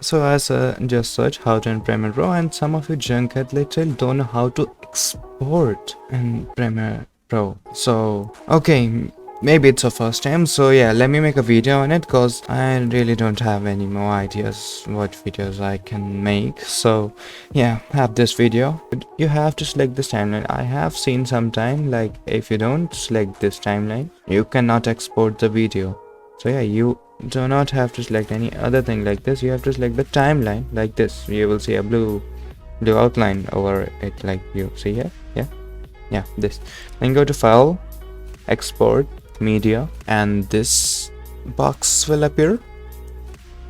So as just search how to in Premiere Pro, and some of you junket literally don't know how to export in Premiere Pro. So okay, maybe it's a first time, so yeah, let me make a video on it because I really don't have any more ideas what videos I can make. So yeah, have this video, but you have to select this timeline. I have seen sometime like if you don't select this timeline, you cannot export the video. So yeah, you do not have to select any other thing like this. You have to select the timeline like this. You will see a blue outline over it, like you see here. Yeah, this. Then go to file, export media, and this box will appear,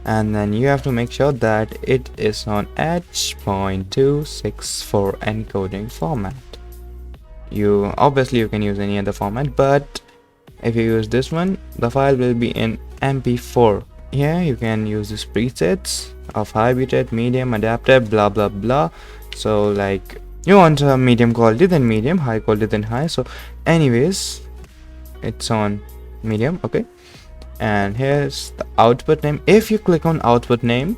and then you have to make sure that it is on H.264 encoding format. You obviously you can use any other format, but if you use this one, the file will be in MP4. Here you can use these presets of high bitrate, medium, adaptive, blah blah blah. So like you want a medium quality, then medium, high quality, then high. So anyways, it's on medium. Okay, and here's the output name. If you click on output name,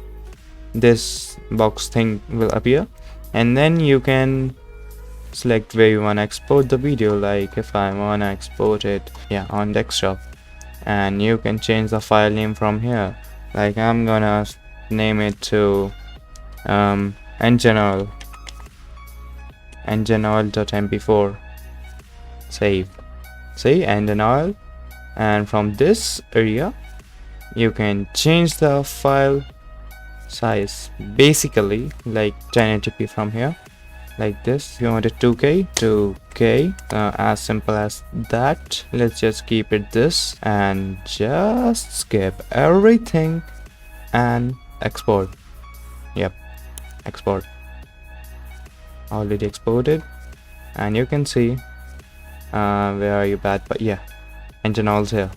this box thing will appear, and then you can select where you want to export the video. Like if I want to export it, yeah, on desktop, and you can change the file name from here. Like I'm gonna name it to engine oil.mp4. Save. See, engine oil, and from this area you can change the file size, basically like 1080p from here, like this. If you want it 2k, as simple as that. Let's just keep it this and just skip everything and export. Yep, export. Already exported, and you can see where are you bad, but yeah, engine oil's here.